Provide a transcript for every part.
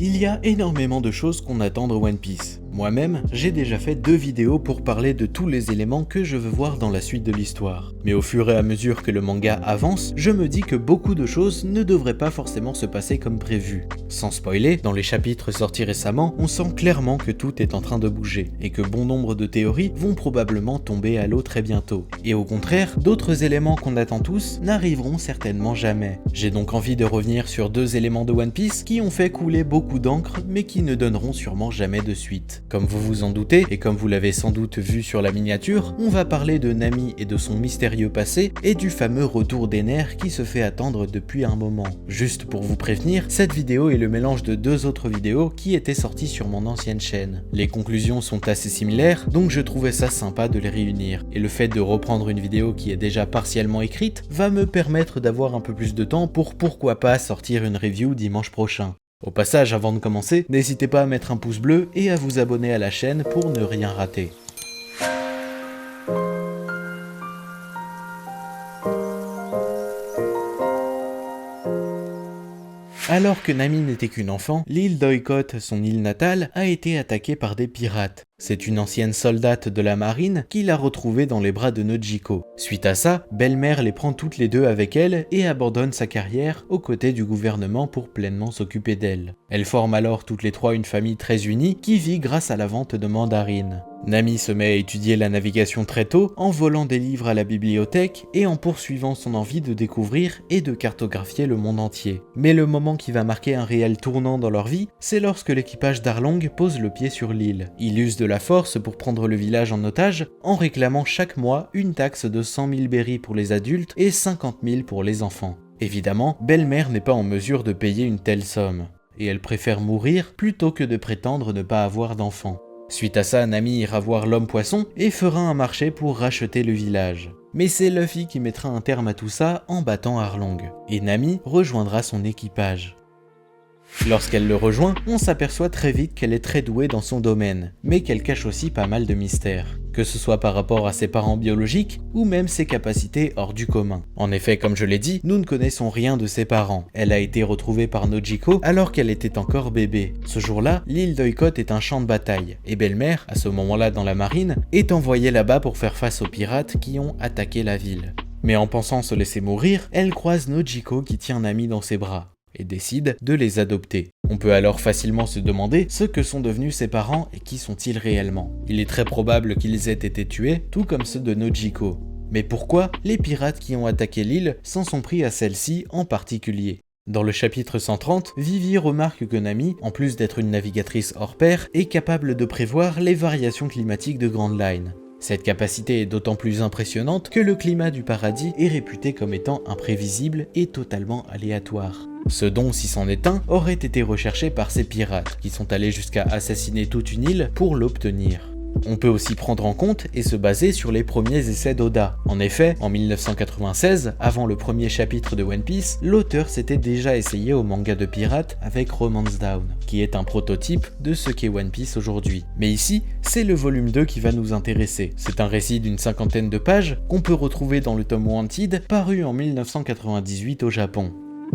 Il y a énormément de choses qu'on attend de One Piece. Moi-même, j'ai déjà fait 2 vidéos pour parler de tous les éléments que je veux voir dans la suite de l'histoire. Mais au fur et à mesure que le manga avance, je me dis que beaucoup de choses ne devraient pas forcément se passer comme prévu. Sans spoiler, dans les chapitres sortis récemment, on sent clairement que tout est en train de bouger, et que bon nombre de théories vont probablement tomber à l'eau très bientôt. Et au contraire, d'autres éléments qu'on attend tous n'arriveront certainement jamais. J'ai donc envie de revenir sur 2 éléments de One Piece qui ont fait couler beaucoup d'encre, mais qui ne donneront sûrement jamais de suite. Comme vous vous en doutez, et comme vous l'avez sans doute vu sur la miniature, on va parler de Nami et de son mystérieux passé, et du fameux retour des nerfs qui se fait attendre depuis un moment. Juste pour vous prévenir, cette vidéo est le mélange de 2 autres vidéos qui étaient sorties sur mon ancienne chaîne. Les conclusions sont assez similaires, donc je trouvais ça sympa de les réunir, et le fait de reprendre une vidéo qui est déjà partiellement écrite va me permettre d'avoir un peu plus de temps pour pourquoi pas sortir une review dimanche prochain. Au passage, avant de commencer, n'hésitez pas à mettre un pouce bleu et à vous abonner à la chaîne pour ne rien rater. Alors que Nami n'était qu'une enfant, l'île d'Oikot, son île natale, a été attaquée par des pirates. C'est une ancienne soldate de la marine qui l'a retrouvée dans les bras de Nojiko. Suite à ça, Belle-Mère les prend toutes les 2 avec elle et abandonne sa carrière aux côtés du gouvernement pour pleinement s'occuper d'elle. Elles forment alors toutes les 3 une famille très unie qui vit grâce à la vente de mandarines. Nami se met à étudier la navigation très tôt, en volant des livres à la bibliothèque et en poursuivant son envie de découvrir et de cartographier le monde entier. Mais le moment qui va marquer un réel tournant dans leur vie, c'est lorsque l'équipage d'Arlong pose le pied sur l'île. Il use de la force pour prendre le village en otage, en réclamant chaque mois une taxe de 100 000 berries pour les adultes et 50 000 pour les enfants. Évidemment, Belle-Mère n'est pas en mesure de payer une telle somme, et elle préfère mourir plutôt que de prétendre ne pas avoir d'enfants. Suite à ça, Nami ira voir l'homme-poisson et fera un marché pour racheter le village. Mais c'est Luffy qui mettra un terme à tout ça en battant Arlong, et Nami rejoindra son équipage. Lorsqu'elle le rejoint, on s'aperçoit très vite qu'elle est très douée dans son domaine, mais qu'elle cache aussi pas mal de mystères, que ce soit par rapport à ses parents biologiques ou même ses capacités hors du commun. En effet, comme je l'ai dit, nous ne connaissons rien de ses parents. Elle a été retrouvée par Nojiko alors qu'elle était encore bébé. Ce jour-là, l'île d'Oikot est un champ de bataille, et Belle-Mère, à ce moment-là dans la marine, est envoyée là-bas pour faire face aux pirates qui ont attaqué la ville. Mais en pensant se laisser mourir, elle croise Nojiko qui tient Nami dans ses bras et décide de les adopter. On peut alors facilement se demander ce que sont devenus ses parents et qui sont-ils réellement. Il est très probable qu'ils aient été tués, tout comme ceux de Nojiko. Mais pourquoi les pirates qui ont attaqué l'île s'en sont pris à celle-ci en particulier ? Dans le chapitre 130, Vivi remarque que Nami, en plus d'être une navigatrice hors pair, est capable de prévoir les variations climatiques de Grand Line. Cette capacité est d'autant plus impressionnante que le climat du paradis est réputé comme étant imprévisible et totalement aléatoire. Ce don, si c'en est un, aurait été recherché par ces pirates, qui sont allés jusqu'à assassiner toute une île pour l'obtenir. On peut aussi prendre en compte et se baser sur les premiers essais d'Oda. En effet, en 1996, avant le premier chapitre de One Piece, l'auteur s'était déjà essayé au manga de pirates avec Romance Down, qui est un prototype de ce qu'est One Piece aujourd'hui. Mais ici, c'est le volume 2 qui va nous intéresser. C'est un récit d'une 50aine de pages qu'on peut retrouver dans le tome Wanted, paru en 1998 au Japon.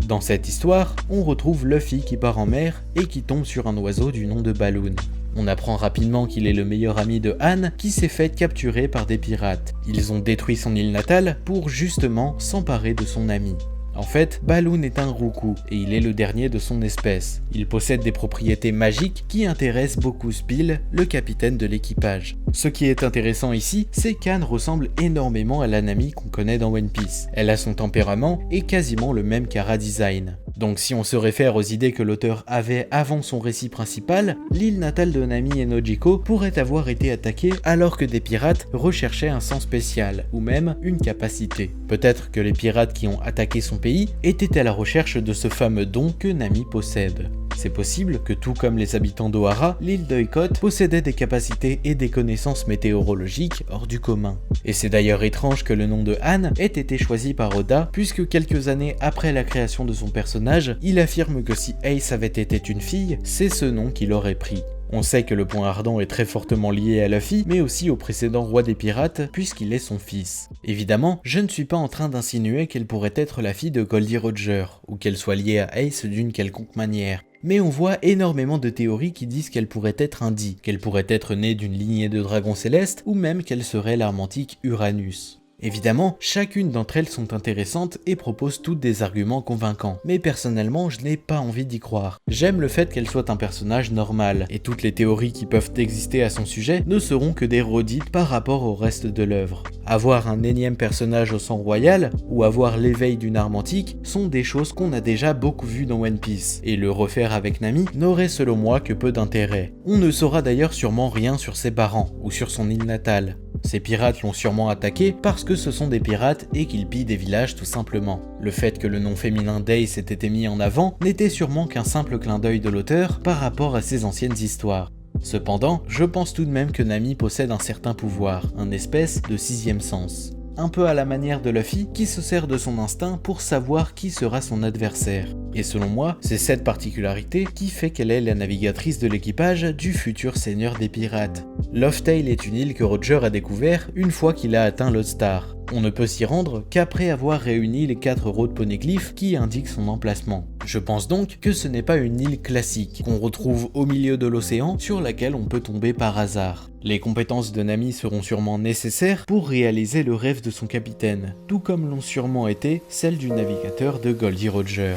Dans cette histoire, on retrouve Luffy qui part en mer et qui tombe sur un oiseau du nom de Balloon. On apprend rapidement qu'il est le meilleur ami de Han qui s'est fait capturer par des pirates. Ils ont détruit son île natale pour justement s'emparer de son ami. En fait, Balloon est un Roukou et il est le dernier de son espèce. Il possède des propriétés magiques qui intéressent beaucoup Spill, le capitaine de l'équipage. Ce qui est intéressant ici, c'est qu'Anne ressemble énormément à la Nami qu'on connaît dans One Piece. Elle a son tempérament et quasiment le même chara design. Donc si on se réfère aux idées que l'auteur avait avant son récit principal, l'île natale de Nami et Nojiko pourrait avoir été attaquée alors que des pirates recherchaient un sang spécial, ou même une capacité. Peut-être que les pirates qui ont attaqué son pays étaient à la recherche de ce fameux don que Nami possède. C'est possible que tout comme les habitants d'Ohara, l'île d'Oikot possédait des capacités et des connaissances météorologiques hors du commun. Et c'est d'ailleurs étrange que le nom de Han ait été choisi par Oda, puisque quelques années après la création de son personnage, il affirme que si Ace avait été une fille, c'est ce nom qu'il aurait pris. On sait que le point ardent est très fortement lié à Luffy, mais aussi au précédent roi des pirates, puisqu'il est son fils. Évidemment, je ne suis pas en train d'insinuer qu'elle pourrait être la fille de Goldie Roger, ou qu'elle soit liée à Ace d'une quelconque manière. Mais on voit énormément de théories qui disent qu'elle pourrait être un Di, qu'elle pourrait être née d'une lignée de dragons célestes, ou même qu'elle serait l'arme antique Uranus. Évidemment, chacune d'entre elles sont intéressantes et proposent toutes des arguments convaincants, mais personnellement je n'ai pas envie d'y croire. J'aime le fait qu'elle soit un personnage normal, et toutes les théories qui peuvent exister à son sujet ne seront que des redites par rapport au reste de l'œuvre. Avoir un énième personnage au sang royal, ou avoir l'éveil d'une arme antique, sont des choses qu'on a déjà beaucoup vues dans One Piece, et le refaire avec Nami n'aurait selon moi que peu d'intérêt. On ne saura d'ailleurs sûrement rien sur ses parents, ou sur son île natale. Ces pirates l'ont sûrement attaqué parce que ce sont des pirates et qu'ils pillent des villages tout simplement. Le fait que le nom féminin d'Ace ait été mis en avant n'était sûrement qu'un simple clin d'œil de l'auteur par rapport à ses anciennes histoires. Cependant, je pense tout de même que Nami possède un certain pouvoir, un espèce de sixième sens. Un peu à la manière de Luffy qui se sert de son instinct pour savoir qui sera son adversaire. Et selon moi, c'est cette particularité qui fait qu'elle est la navigatrice de l'équipage du futur seigneur des pirates. Lost Tale est une île que Roger a découvert une fois qu'il a atteint Lodestar. On ne peut s'y rendre qu'après avoir réuni les 4 routes poneglyphes qui indiquent son emplacement. Je pense donc que ce n'est pas une île classique, qu'on retrouve au milieu de l'océan sur laquelle on peut tomber par hasard. Les compétences de Nami seront sûrement nécessaires pour réaliser le rêve de son capitaine, tout comme l'ont sûrement été celles du navigateur de Goldie Roger.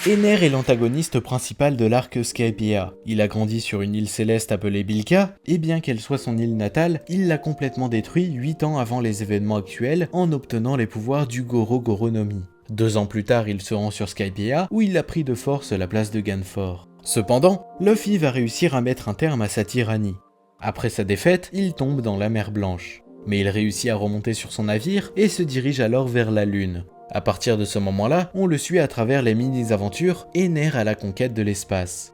Ener est l'antagoniste principal de l'arc Skypiea. Il a grandi sur une île céleste appelée Bilka, et bien qu'elle soit son île natale, il l'a complètement détruit 8 ans avant les événements actuels en obtenant les pouvoirs du Goro Goro no Mi. 2 ans plus tard, il se rend sur Skypiea où il a pris de force la place de Ganfor. Cependant, Luffy va réussir à mettre un terme à sa tyrannie. Après sa défaite, il tombe dans la mer Blanche. Mais il réussit à remonter sur son navire et se dirige alors vers la Lune. À partir de ce moment-là, on le suit à travers les mini-aventures Ener à la conquête de l'espace.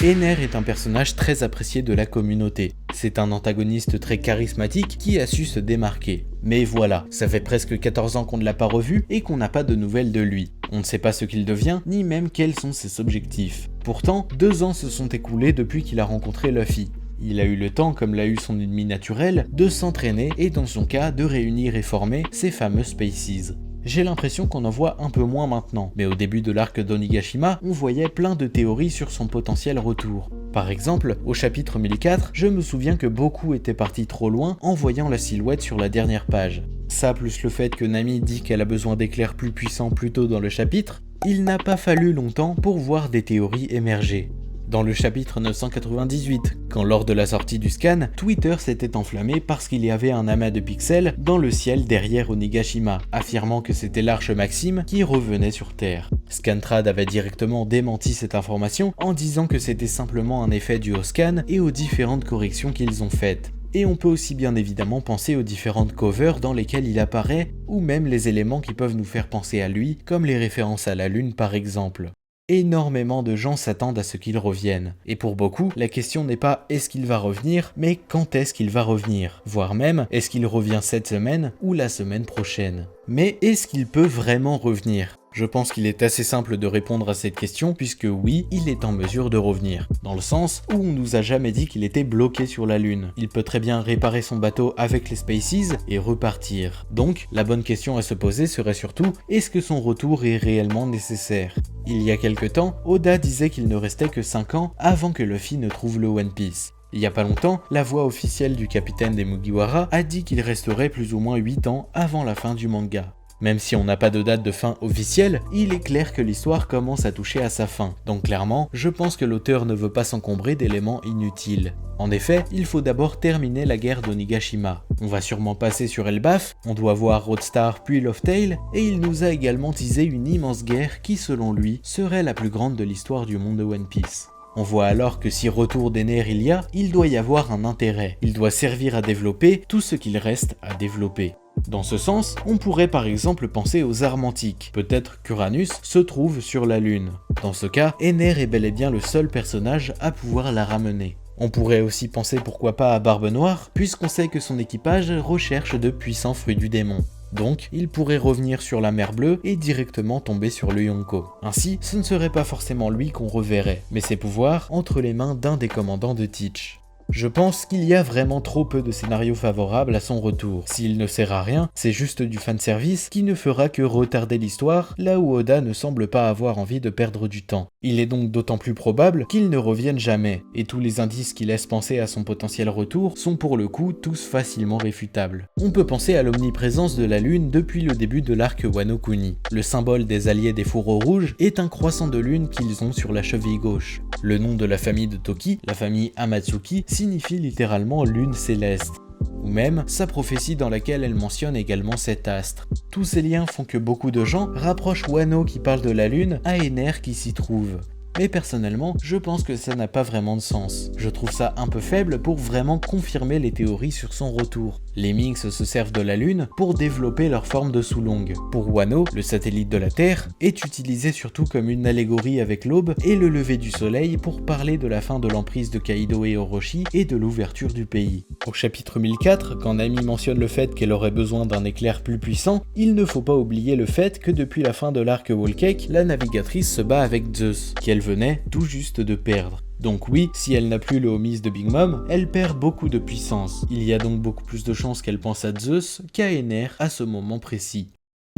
Ener est un personnage très apprécié de la communauté. C'est un antagoniste très charismatique qui a su se démarquer. Mais voilà, ça fait presque 14 ans qu'on ne l'a pas revu et qu'on n'a pas de nouvelles de lui. On ne sait pas ce qu'il devient, ni même quels sont ses objectifs. Pourtant, 2 ans se sont écoulés depuis qu'il a rencontré Luffy. Il a eu le temps, comme l'a eu son ennemi naturel, de s'entraîner et dans son cas de réunir et former ses fameux Spaces. J'ai l'impression qu'on en voit un peu moins maintenant, mais au début de l'arc d'Onigashima, on voyait plein de théories sur son potentiel retour. Par exemple, au chapitre 1004, je me souviens que beaucoup étaient partis trop loin en voyant la silhouette sur la dernière page. Ça plus le fait que Nami dit qu'elle a besoin d'éclairs plus puissants plus tôt dans le chapitre, il n'a pas fallu longtemps pour voir des théories émerger. Dans le chapitre 998, quand lors de la sortie du scan, Twitter s'était enflammé parce qu'il y avait un amas de pixels dans le ciel derrière Onigashima, affirmant que c'était l'Arche Maxime qui revenait sur Terre. Scantrad avait directement démenti cette information en disant que c'était simplement un effet dû au scan et aux différentes corrections qu'ils ont faites. Et on peut aussi bien évidemment penser aux différentes covers dans lesquelles il apparaît, ou même les éléments qui peuvent nous faire penser à lui, comme les références à la Lune par exemple. Énormément de gens s'attendent à ce qu'il revienne. Et pour beaucoup, la question n'est pas est-ce qu'il va revenir, mais quand est-ce qu'il va revenir. Voire même, est-ce qu'il revient cette semaine ou la semaine prochaine. Mais est-ce qu'il peut vraiment revenir ? Je pense qu'il est assez simple de répondre à cette question puisque oui, il est en mesure de revenir. Dans le sens où on nous a jamais dit qu'il était bloqué sur la Lune. Il peut très bien réparer son bateau avec les Spaces et repartir. Donc, la bonne question à se poser serait surtout, est-ce que son retour est réellement nécessaire ? Il y a quelque temps, Oda disait qu'il ne restait que 5 ans avant que Luffy ne trouve le One Piece. Il y a pas longtemps, la voix officielle du capitaine des Mugiwara a dit qu'il resterait plus ou moins 8 ans avant la fin du manga. Même si on n'a pas de date de fin officielle, il est clair que l'histoire commence à toucher à sa fin. Donc clairement, je pense que l'auteur ne veut pas s'encombrer d'éléments inutiles. En effet, il faut d'abord terminer la guerre d'Onigashima. On va sûrement passer sur Elbaf, on doit voir Roadstar puis Lost Tale, et il nous a également teasé une immense guerre qui, selon lui, serait la plus grande de l'histoire du monde de One Piece. On voit alors que si retour d'Ener il y a, il doit y avoir un intérêt. Il doit servir à développer tout ce qu'il reste à développer. Dans ce sens, on pourrait par exemple penser aux armes antiques. Peut-être qu'Uranus se trouve sur la Lune. Dans ce cas, Ener est bel et bien le seul personnage à pouvoir la ramener. On pourrait aussi penser pourquoi pas à Barbe Noire, puisqu'on sait que son équipage recherche de puissants fruits du démon. Donc, il pourrait revenir sur la mer Bleue et directement tomber sur le Yonko. Ainsi, ce ne serait pas forcément lui qu'on reverrait, mais ses pouvoirs entre les mains d'un des commandants de Teach. Je pense qu'il y a vraiment trop peu de scénarios favorables à son retour. S'il ne sert à rien, c'est juste du fanservice qui ne fera que retarder l'histoire, là où Oda ne semble pas avoir envie de perdre du temps. Il est donc d'autant plus probable qu'il ne revienne jamais, et tous les indices qui laissent penser à son potentiel retour sont pour le coup tous facilement réfutables. On peut penser à l'omniprésence de la lune depuis le début de l'arc Wano Kuni. Le symbole des alliés des fourreaux rouges est un croissant de lune qu'ils ont sur la cheville gauche. Le nom de la famille de Toki, la famille Amatsuki, signifie littéralement lune céleste, ou même sa prophétie dans laquelle elle mentionne également cet astre. Tous ces liens font que beaucoup de gens rapprochent Wano qui parle de la lune à Ener qui s'y trouve. Mais personnellement, je pense que ça n'a pas vraiment de sens. Je trouve ça un peu faible pour vraiment confirmer les théories sur son retour. Les Minks se servent de la Lune pour développer leur forme de Sulong. Pour Wano, le satellite de la Terre est utilisé surtout comme une allégorie avec l'aube et le lever du soleil pour parler de la fin de l'emprise de Kaido et Orochi et de l'ouverture du pays. Au chapitre 1004, quand Nami mentionne le fait qu'elle aurait besoin d'un éclair plus puissant, il ne faut pas oublier le fait que depuis la fin de l'arc Whole Cake, la navigatrice se bat avec Zeus, qu'elle venait tout juste de perdre. Donc oui, si elle n'a plus le homies de Big Mom, elle perd beaucoup de puissance. Il y a donc beaucoup plus de chances qu'elle pense à Zeus qu'à Ener à ce moment précis.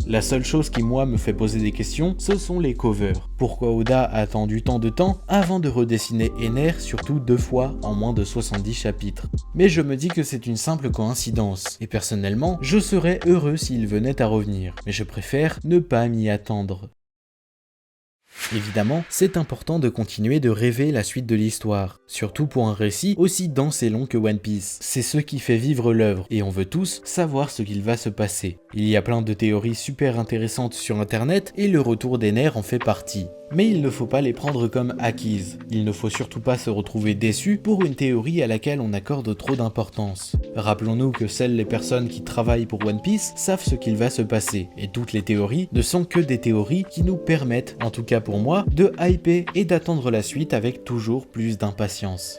La seule chose qui moi me fait poser des questions, ce sont les covers. Pourquoi Oda a attendu tant de temps avant de redessiner Ener, surtout 2 fois en moins de 70 chapitres? Mais je me dis que c'est une simple coïncidence, et personnellement, je serais heureux s'il venait à revenir, mais je préfère ne pas m'y attendre. Évidemment, c'est important de continuer de rêver la suite de l'histoire, surtout pour un récit aussi dense et long que One Piece. C'est ce qui fait vivre l'œuvre, et on veut tous savoir ce qu'il va se passer. Il y a plein de théories super intéressantes sur internet, et le retour d'Ener en fait partie. Mais il ne faut pas les prendre comme acquises. Il ne faut surtout pas se retrouver déçu pour une théorie à laquelle on accorde trop d'importance. Rappelons-nous que seules les personnes qui travaillent pour One Piece savent ce qu'il va se passer, et toutes les théories ne sont que des théories qui nous permettent, en tout cas pour moi, de hyper et d'attendre la suite avec toujours plus d'impatience.